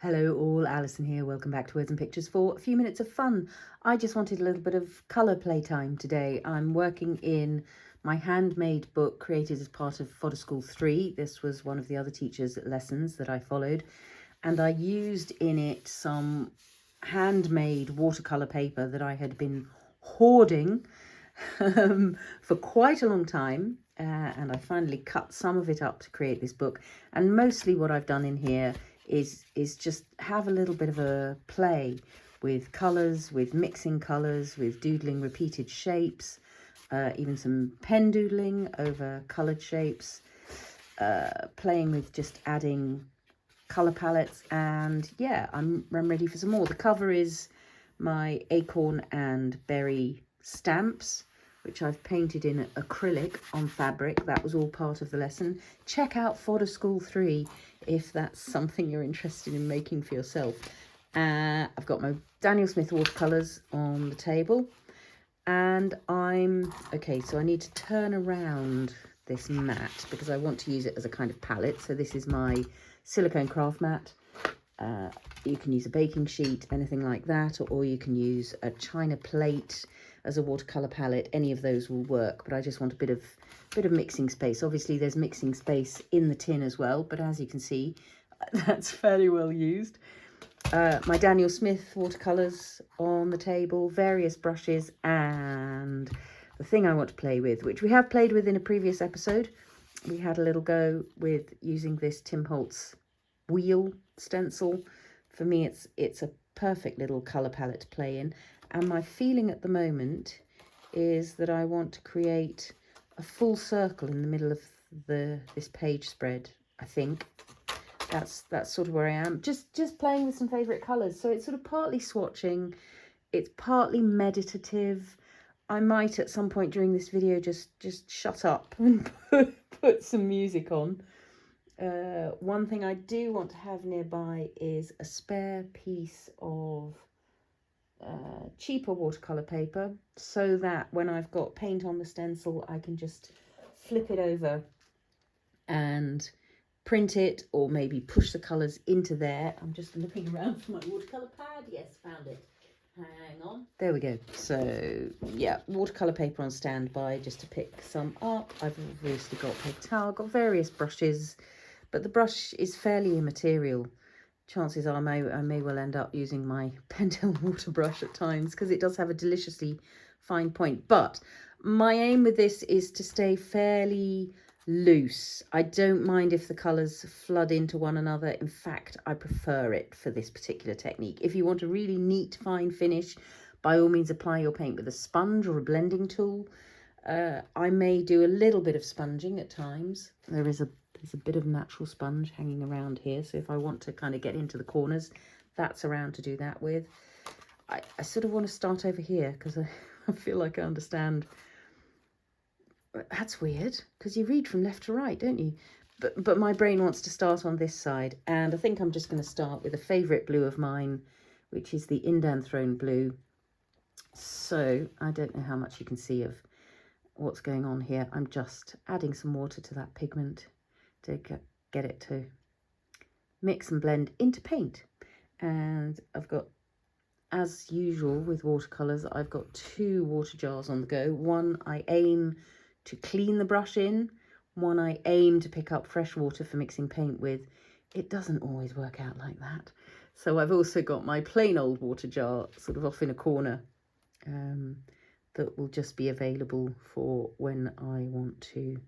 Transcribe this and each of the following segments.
Hello all, Alison here. Welcome back to Words and Pictures for a few minutes of fun. I just wanted a little bit of colour playtime today. I'm working in my handmade book created as part of Fodder School 3. This was one of the other teachers' lessons that I followed. And I used in it some handmade watercolour paper that I had been hoarding for quite a long time. And I finally cut some of it up to create this book. And mostly what I've done in here is just have a little bit of a play with colours, with mixing colours, with doodling repeated shapes, even some pen doodling over coloured shapes, playing with just adding colour palettes, and yeah, I'm ready for some more. The cover is my acorn and berry stamps, which I've painted in acrylic on fabric. That was all part of the lesson. Check out Fodder School 3 if that's something you're interested in making for yourself. I've got my Daniel Smith watercolours on the table, and okay, so I need to turn around this mat because I want to use it as a kind of palette. So this is my silicone craft mat. You can use a baking sheet, anything like that, or you can use a china plate as a watercolor palette. Any of those will work, but I just want a bit of mixing space. Obviously there's mixing space in the tin as well, but as you can see, that's fairly well used. My Daniel Smith watercolors on the table, various brushes, and the thing I want to play with, which we have played with in a previous episode. We had a little go with using this Tim Holtz wheel stencil. For me, it's a perfect little color palette to play in. And my feeling at the moment is that I want to create a full circle in the middle of this page spread. I think that's sort of where I am. Just playing with some favorite colors. So it's sort of partly swatching, it's partly meditative. I might at some point during this video just shut up and put some music on. One thing I do want to have nearby is a spare piece of cheaper watercolor paper, so that when I've got paint on the stencil I can just flip it over and print it, or maybe push the colors into there. I'm just looking around for my watercolor pad. Yes, found it. Hang on, there we go. So yeah, watercolor paper on standby just to pick some up. I've obviously got paper towel, got various brushes, but the brush is fairly immaterial. Chances are I may well end up using my Pentel water brush at times because it does have a deliciously fine point. But my aim with this is to stay fairly loose. I don't mind if the colours flood into one another. In fact, I prefer it for this particular technique. If you want a really neat, fine finish, by all means apply your paint with a sponge or a blending tool. I may do a little bit of sponging at times. There's a bit of natural sponge hanging around here, so if I want to kind of get into the corners, that's around to do that with. I sort of want to start over here because I feel like I understand. That's weird because you read from left to right, don't you? But my brain wants to start on this side, and I think I'm just going to start with a favourite blue of mine, which is the Indanthrone blue. So I don't know how much you can see of what's going on here. I'm just adding some water to that pigment to get it to mix and blend into paint. And I've got, as usual with watercolours, I've got 2 water jars on the go. One I aim to clean the brush in, one I aim to pick up fresh water for mixing paint with. It doesn't always work out like that. So I've also got my plain old water jar sort of off in a corner that will just be available for when I want to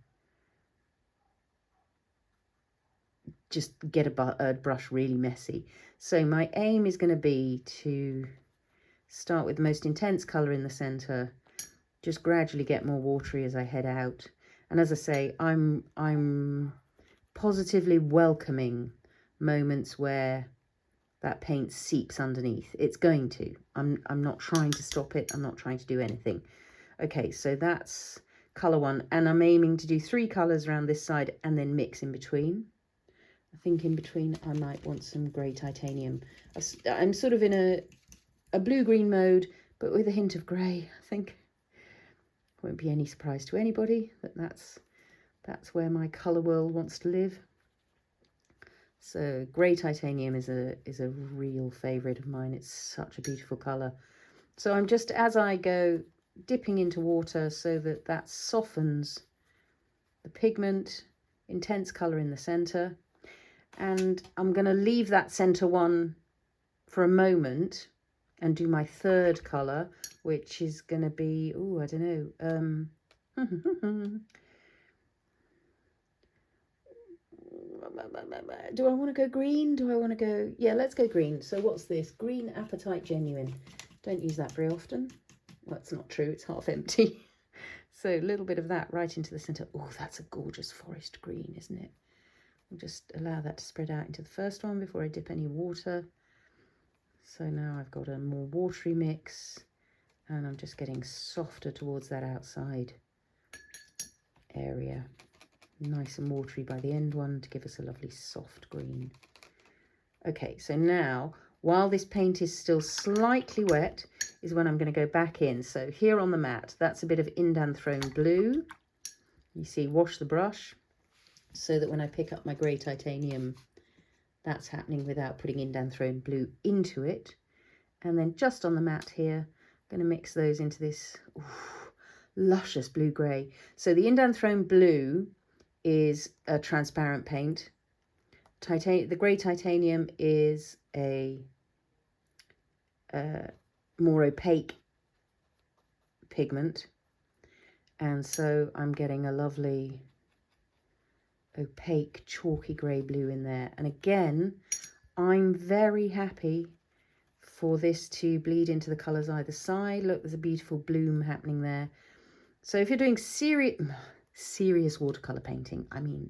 just get a brush really messy. So my aim is going to be to start with the most intense colour in the centre, just gradually get more watery as I head out. And as I say, I'm positively welcoming moments where that paint seeps underneath. It's going to. I'm not trying to stop it. I'm not trying to do anything. Okay, so that's colour 1, and I'm aiming to do 3 colours around this side and then mix in between. I think in between I might want some grey titanium. I'm sort of in a blue-green mode, but with a hint of grey. I think won't be any surprise to anybody that that's where my colour world wants to live. So grey titanium is a real favourite of mine. It's such a beautiful colour. So I'm just, as I go, dipping into water so that that softens the pigment, intense colour in the centre. And I'm going to leave that centre one for a moment and do my third colour, which is going to be, oh, I don't know. Do I want to go green? Do I want to go... Yeah, let's go green. So what's this? Green Apatite Genuine. Don't use that very often. Well, that's not true. It's half empty. So a little bit of that right into the centre. Oh, that's a gorgeous forest green, isn't it? I'll just allow that to spread out into the first one before I dip any water. So now I've got a more watery mix, and I'm just getting softer towards that outside area. Nice and watery by the end one to give us a lovely soft green. Okay, so now, while this paint is still slightly wet, is when I'm going to go back in. So here on the mat, that's a bit of Indanthrone blue. You see, wash the brush so that when I pick up my grey titanium, that's happening without putting Indanthrone blue into it. And then just on the mat here, I'm going to mix those into this luscious blue-grey. So the Indanthrone blue is a transparent paint. The grey titanium is a more opaque pigment, and so I'm getting a lovely opaque chalky grey blue in there. And again, I'm very happy for this to bleed into the colours either side. Look, there's a beautiful bloom happening there. So if you're doing serious watercolour painting, I mean,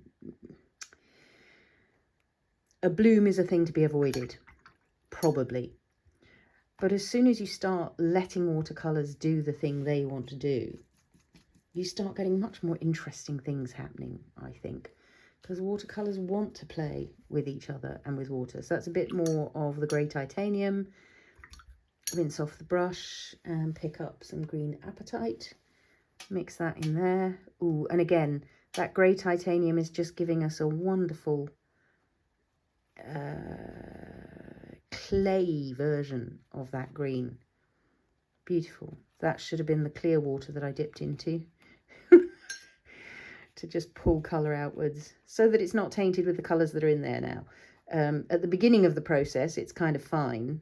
a bloom is a thing to be avoided, probably. But as soon as you start letting watercolours do the thing they want to do, you start getting much more interesting things happening, I think, because watercolours want to play with each other and with water. So that's a bit more of the grey titanium. Rinse off the brush and pick up some green Apatite. Mix that in there. Ooh, and again, that grey titanium is just giving us a wonderful clay version of that green. Beautiful. That should have been the clear water that I dipped into to just pull colour outwards so that it's not tainted with the colours that are in there now. At the beginning of the process, it's kind of fine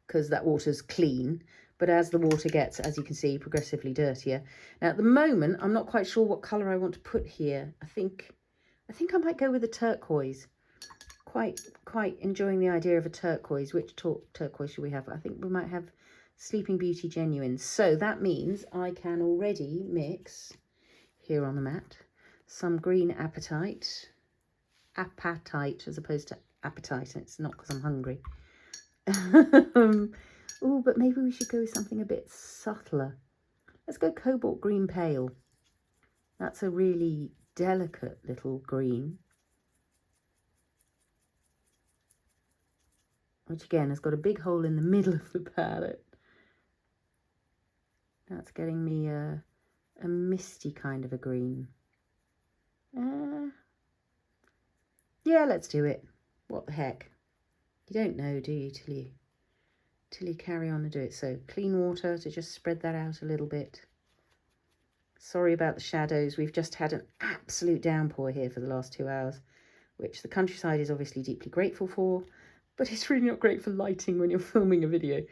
because that water's clean. But as the water gets, as you can see, progressively dirtier. Now, at the moment, I'm not quite sure what colour I want to put here. I think I might go with a turquoise. Quite enjoying the idea of a turquoise. Which turquoise should we have? I think we might have Sleeping Beauty Genuine. So that means I can already mix, here on the mat, some green Apatite as opposed to appetite. It's not because I'm hungry. Oh, but maybe we should go with something a bit subtler. Let's go Cobalt Green Pale. That's a really delicate little green, which again has got a big hole in the middle of the palette. That's getting me a misty kind of a green. Yeah, let's do it. What the heck? You don't know, do you, till you carry on and do it. So clean water to just spread that out a little bit. Sorry about the shadows. We've just had an absolute downpour here for the last 2 hours, which the countryside is obviously deeply grateful for, but it's really not great for lighting when you're filming a video.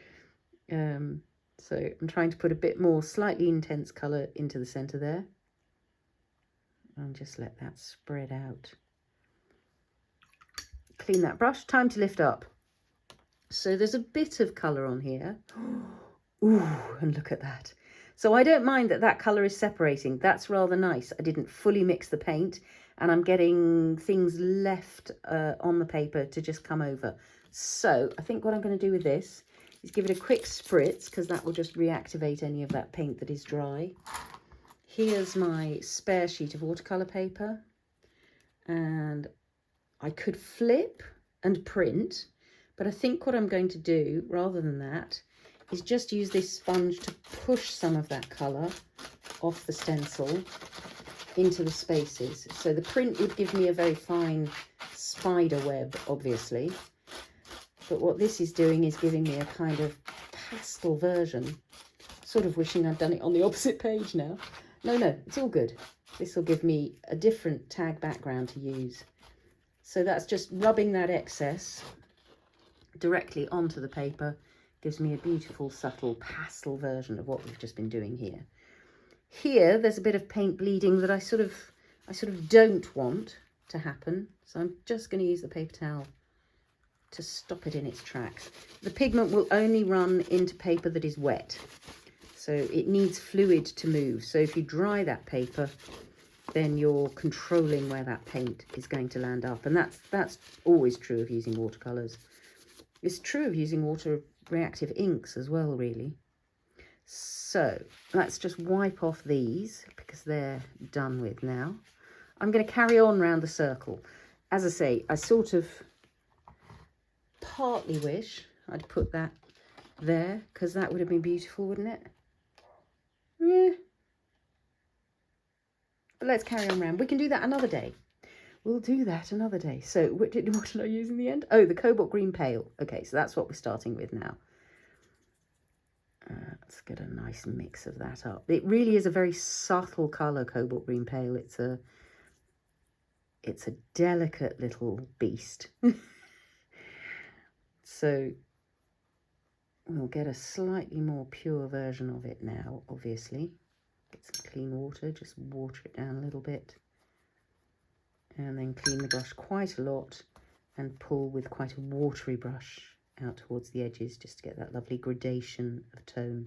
So I'm trying to put a bit more slightly intense colour into the centre there. And just let that spread out. Clean that brush. Time to lift up. So there's a bit of colour on here. Ooh, and look at that. So I don't mind that that colour is separating. That's rather nice. I didn't fully mix the paint and I'm getting things left on the paper to just come over. So I think what I'm going to do with this is give it a quick spritz, because that will just reactivate any of that paint that is dry. Here's my spare sheet of watercolour paper, and I could flip and print, but I think what I'm going to do rather than that is just use this sponge to push some of that colour off the stencil into the spaces. So the print would give me a very fine spider web, obviously. But what this is doing is giving me a kind of pastel version. Sort of wishing I'd done it on the opposite page now. No, it's all good. This will give me a different tag background to use. So that's just rubbing that excess directly onto the paper. Gives me a beautiful, subtle pastel version of what we've just been doing here. Here, there's a bit of paint bleeding that I sort of don't want to happen. So I'm just going to use the paper towel to stop it in its tracks. The pigment will only run into paper that is wet. So it needs fluid to move. So if you dry that paper, then you're controlling where that paint is going to land up. And that's always true of using watercolours. It's true of using water-reactive inks as well, really. So let's just wipe off these because they're done with now. I'm going to carry on round the circle. As I say, I sort of partly wish I'd put that there because that would have been beautiful, wouldn't it? Yeah. But let's carry on round. We can do that another day. We'll do that another day. So what did I use in the end? Oh, the Cobalt Green Pale. Okay, so that's what we're starting with now. Let's get a nice mix of that up. It really is a very subtle colour, Cobalt Green Pale. It's a delicate little beast. So we'll get a slightly more pure version of it now, obviously. Get some clean water, just water it down a little bit. And then clean the brush quite a lot and pull with quite a watery brush out towards the edges just to get that lovely gradation of tone.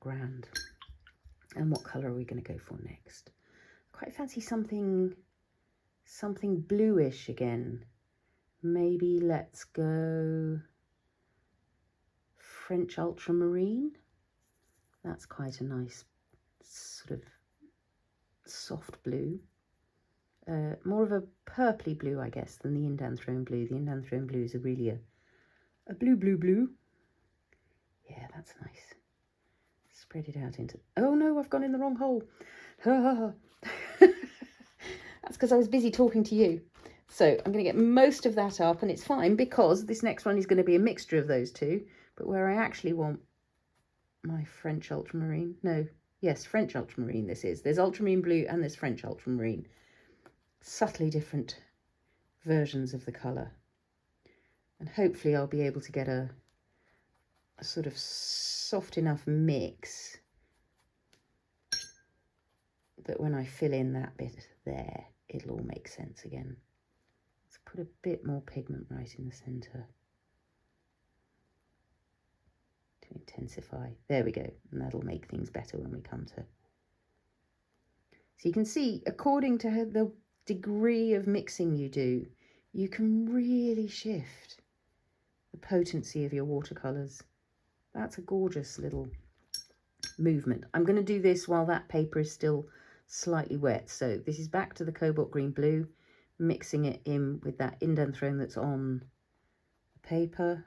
Grand. And what colour are we going to go for next? Quite fancy something bluish again. Maybe let's go French Ultramarine. That's quite a nice sort of soft blue. More of a purpley blue, I guess, than the Indanthrone blue. The Indanthrone blue is really a blue. Yeah, that's nice. Spread it out into... Oh no, I've gone in the wrong hole. That's because I was busy talking to you. So I'm going to get most of that up, and it's fine because this next one is going to be a mixture of those two. But where I actually want my French Ultramarine... No, yes, French Ultramarine this is. There's Ultramarine blue and there's French Ultramarine. Subtly different versions of the colour, and hopefully I'll be able to get a sort of soft enough mix that when I fill in that bit there it'll all make sense again. Let's put a bit more pigment right in the centre to intensify. There we go, and that'll make things better when we come to... So you can see, according to the degree of mixing you do, you can really shift the potency of your watercolours. That's a gorgeous little movement. I'm going to do this while that paper is still slightly wet. So this is back to the Cobalt Green Blue, mixing it in with that Indanthrone that's on the paper,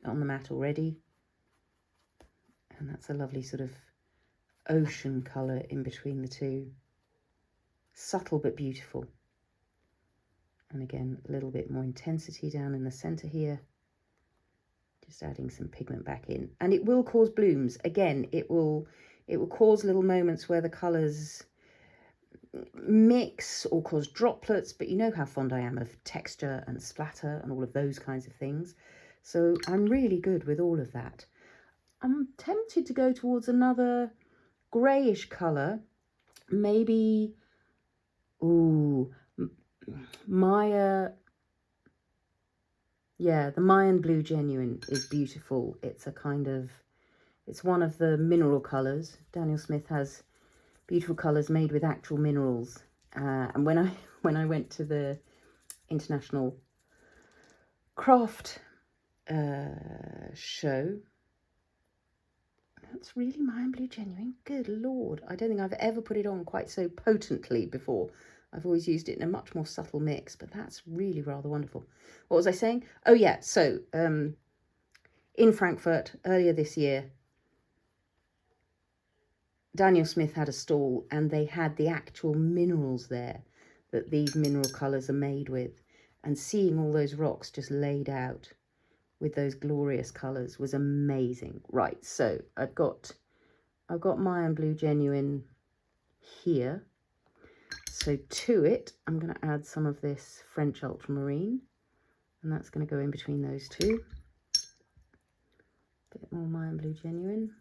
on the mat already. And that's a lovely sort of ocean colour in between the two. Subtle but beautiful. And again, a little bit more intensity down in the centre here. Just adding some pigment back in. And it will cause blooms. Again, it will cause little moments where the colours mix or cause droplets, but you know how fond I am of texture and splatter and all of those kinds of things. So I'm really good with all of that. I'm tempted to go towards another greyish colour. Maybe... Ooh, Maya, yeah, the Mayan Blue Genuine is beautiful. It's a kind of, it's one of the mineral colours. Daniel Smith has beautiful colours made with actual minerals. And when I went to the International Craft show, that's really Mayan Blue Genuine. Good Lord. I don't think I've ever put it on quite so potently before. I've always used it in a much more subtle mix, but that's really rather wonderful. What was I saying? Oh, yeah. So in Frankfurt earlier this year, Daniel Smith had a stall and they had the actual minerals there that these mineral colours are made with. And seeing all those rocks just laid out with those glorious colours was amazing. Right, so I've got Mayan Blue Genuine here. So to it, I'm going to add some of this French Ultramarine, and that's going to go in between those two. A bit more Mayan Blue Genuine.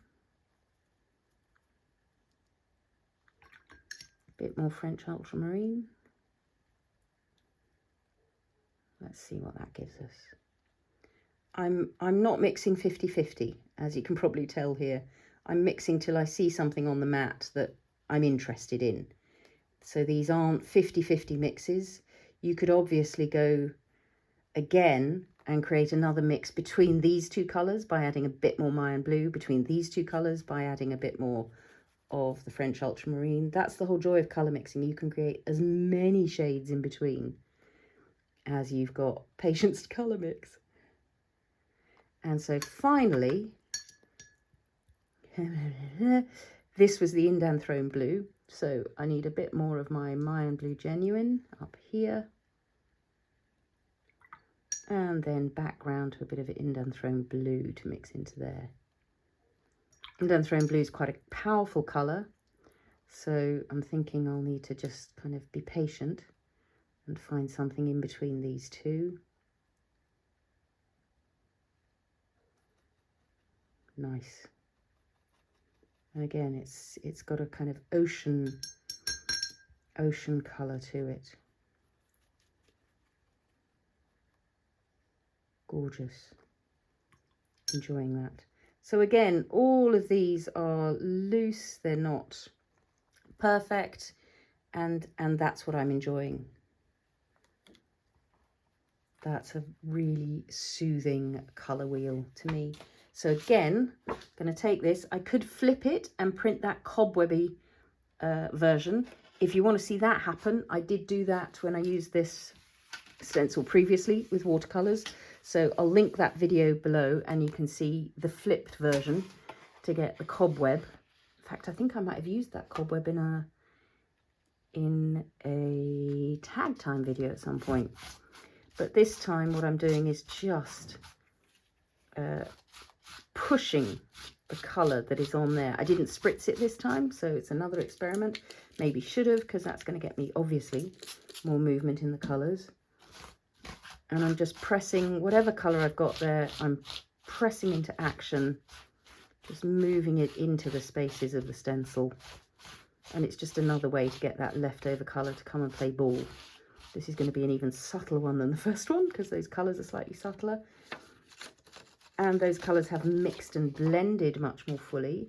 A bit more French Ultramarine. Let's see what that gives us. I'm not mixing 50-50, as you can probably tell here. I'm mixing till I see something on the mat that I'm interested in. So these aren't 50-50 mixes. You could obviously go again and create another mix between these two colours by adding a bit more Mayan Blue, between these two colours by adding a bit more of the French Ultramarine. That's the whole joy of colour mixing. You can create as many shades in between as you've got patience to colour mix. And so finally, this was the Indanthrone blue. So I need a bit more of my Mayan Blue Genuine up here. And then back round to a bit of Indanthrone blue to mix into there. Indanthrone blue is quite a powerful colour. So I'm thinking I'll need to just kind of be patient and find something in between these two. Nice. And again, it's got a kind of ocean colour to it. Gorgeous. Enjoying that. So again, all of these are loose, they're not perfect, and that's what I'm enjoying. That's a really soothing colour wheel to me. So again, I'm going to take this. I could flip it and print that cobwebby version. If you want to see that happen, I did do that when I used this stencil previously with watercolours. So I'll link that video below and you can see the flipped version to get the cobweb. In fact, I think I might have used that cobweb in a tag time video at some point. But this time what I'm doing is just pushing the colour that is on there. I didn't spritz it this time, so it's another experiment. Maybe should have, because that's going to get me, obviously, more movement in the colours. And I'm just pressing whatever colour I've got there, I'm pressing into action, just moving it into the spaces of the stencil. And it's just another way to get that leftover colour to come and play ball. This is going to be an even subtler one than the first one, because those colours are slightly subtler. And those colours have mixed and blended much more fully.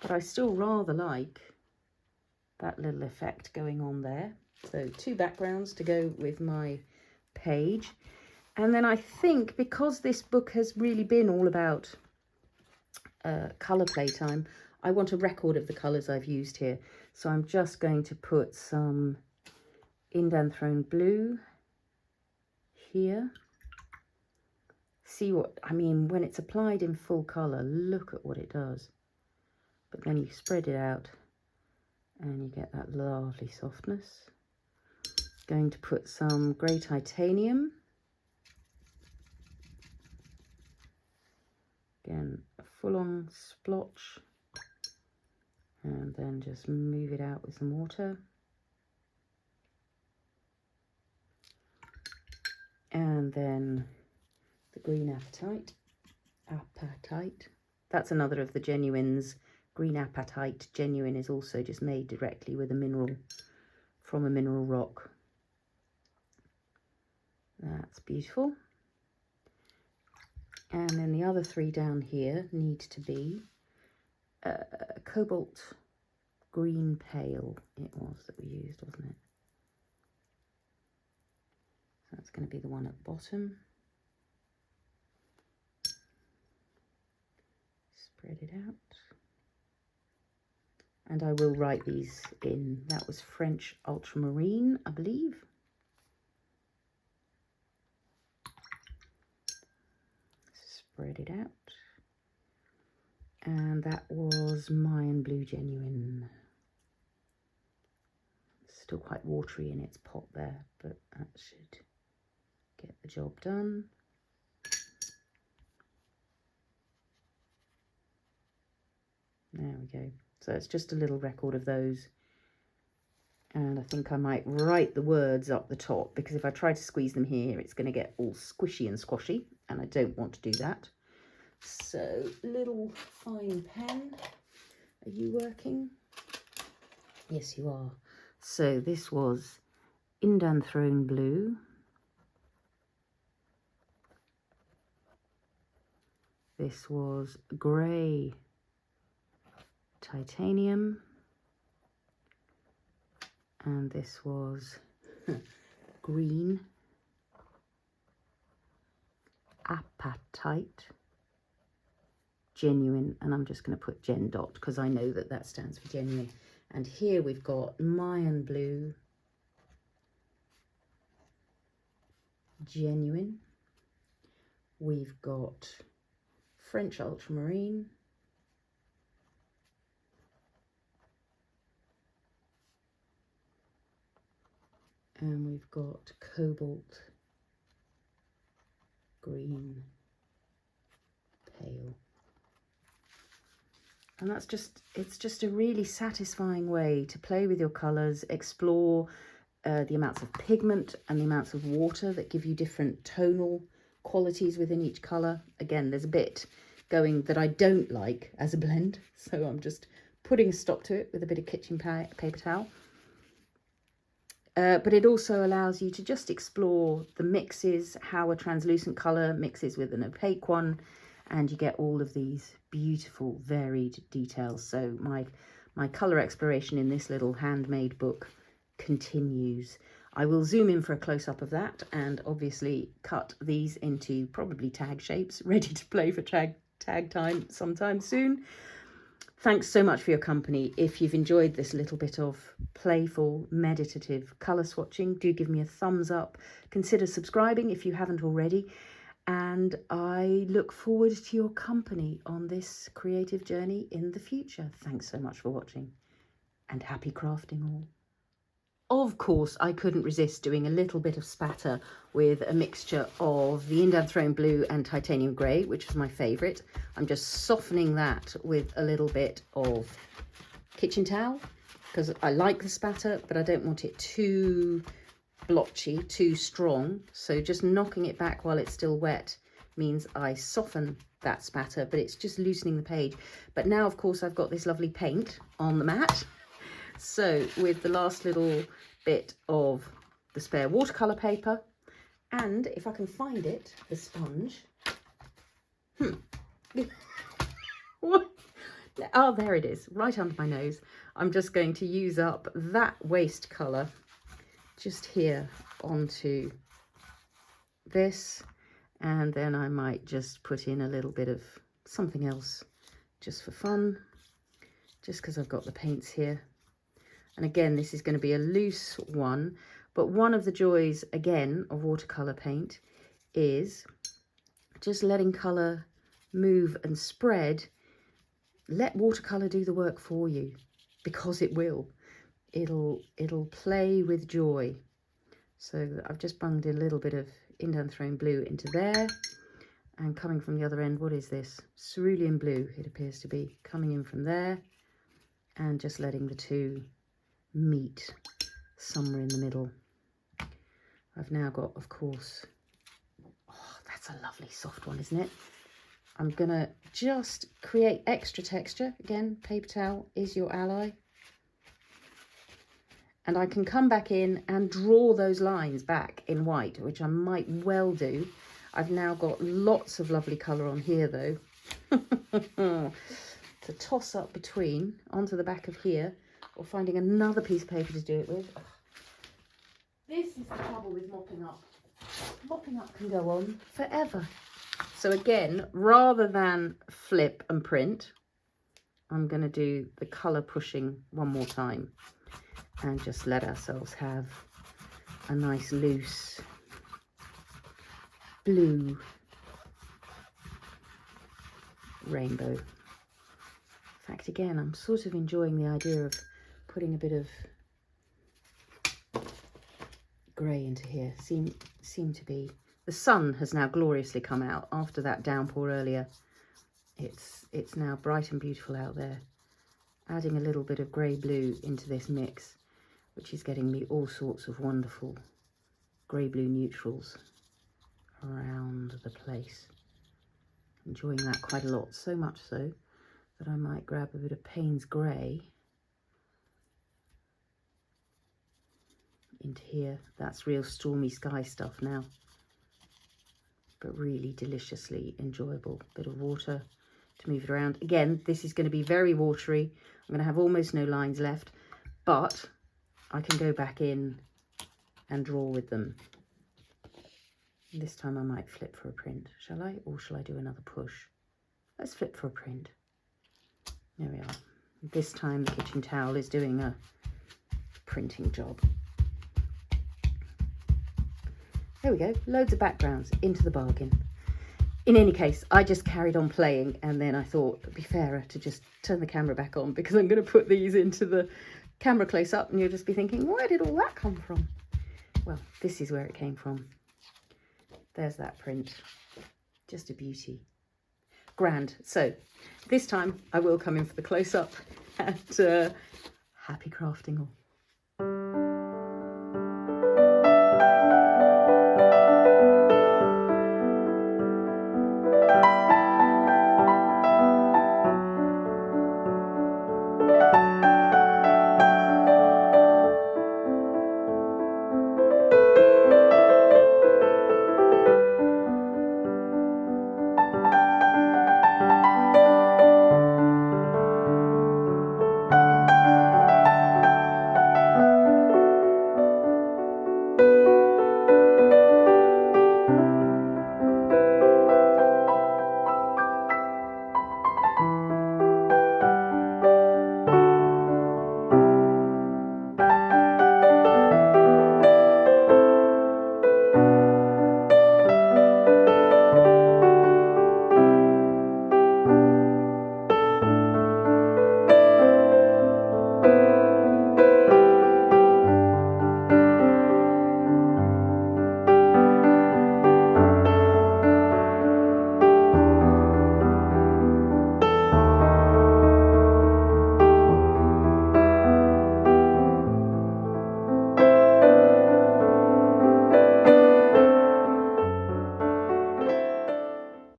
But I still rather like that little effect going on there. So 2 backgrounds to go with my page. And then I think, because this book has really been all about colour playtime, I want a record of the colours I've used here. So I'm just going to put some Indanthrone blue here. See what, I mean, when it's applied in full colour, look at what it does. But then you spread it out and you get that lovely softness. Going to put some grey titanium. Again, a full-on splotch. And then just move it out with some water. And then the green apatite. That's another of the genuines. Green apatite genuine is also just made directly with a mineral, from a mineral rock. That's beautiful. And then the other 3 down here need to be Cobalt green pale. It was that we used, wasn't it? So that's going to be the one at the bottom. Spread it out. And I will write these in. That was French Ultramarine, I believe. Spread it out. And that was Mayan Blue Genuine. It's still quite watery in its pot there, but that should get the job done. There we go. So it's just a little record of those. And I think I might write the words up the top, because if I try to squeeze them here, it's going to get all squishy and squashy, and I don't want to do that. So, little fine pen. Are you working? Yes, you are. So this was Indanthrone Blue. This was Grey Titanium. And this was Green Apatite. Genuine, and I'm just going to put Gen Dot because I know that that stands for genuine. And here we've got Mayan Blue, Genuine. We've got French Ultramarine, and we've got Cobalt, Green, Pale. And that's just, it's just a really satisfying way to play with your colours, explore the amounts of pigment and the amounts of water that give you different tonal qualities within each colour. Again, there's a bit going that I don't like as a blend, so I'm just putting a stop to it with a bit of kitchen paper towel. But it also allows you to just explore the mixes, how a translucent colour mixes with an opaque one, and you get all of these beautiful varied details. So my colour exploration in this little handmade book continues. I will zoom in for a close-up of that and obviously cut these into probably tag shapes, ready to play for tag time sometime soon. Thanks so much for your company. If you've enjoyed this little bit of playful, meditative colour swatching, do give me a thumbs up. Consider subscribing if you haven't already. And I look forward to your company on this creative journey in the future. Thanks so much for watching, and happy crafting all. Of course, I couldn't resist doing a little bit of spatter with a mixture of the Indanthrone Blue and Titanium Grey, which was my favourite. I'm just softening that with a little bit of kitchen towel, because I like the spatter, but I don't want it too blotchy, too strong. So just knocking it back while it's still wet means I soften that spatter, but it's just loosening the page. But now, of course, I've got this lovely paint on the mat. So with the last little bit of the spare watercolour paper, and if I can find it, the sponge. What? Oh, there it is, right under my nose. I'm just going to use up that waste colour just here onto this, and then I might just put in a little bit of something else just for fun, just because I've got the paints here. And again, this is going to be a loose one, but one of the joys again of watercolour paint is just letting colour move and spread. Let watercolour do the work for you, because it will. It'll play with joy. So I've just bunged in a little bit of Indanthrone Blue into there, and coming from the other end, what is this? Cerulean Blue, it appears to be, coming in from there, and just letting the two meet somewhere in the middle. I've now got, of course, oh, that's a lovely soft one, isn't it? I'm gonna just create extra texture. Again, paper towel is your ally. And I can come back in and draw those lines back in white, which I might well do. I've now got lots of lovely colour on here, though, to toss up between onto the back of here, or finding another piece of paper to do it with. This is the trouble with mopping up. Mopping up can go on forever. So again, rather than flip and print, I'm going to do the colour pushing one more time, and just let ourselves have a nice loose blue rainbow. In fact, again, I'm sort of enjoying the idea of putting a bit of grey into here. Seem to be. The sun has now gloriously come out after that downpour earlier. It's now bright and beautiful out there. Adding a little bit of grey-blue into this mix, which is getting me all sorts of wonderful grey-blue neutrals around the place. Enjoying that quite a lot, so much so that I might grab a bit of Payne's Grey into here. That's real stormy sky stuff now, but really deliciously enjoyable. Bit of water to move it around. Again, this is going to be very watery. I'm going to have almost no lines left, but I can go back in and draw with them. This time I might flip for a print. Shall I? Or shall I do another push? Let's flip for a print. There we are. This time the kitchen towel is doing a printing job. There we go. Loads of backgrounds into the bargain. In any case, I just carried on playing, and then I thought it'd be fairer to just turn the camera back on, because I'm going to put these into the camera close up and you'll just be thinking, where did all that come from? Well, this is where it came from. There's that print. Just a beauty. Grand. So this time I will come in for the close up, and happy crafting all.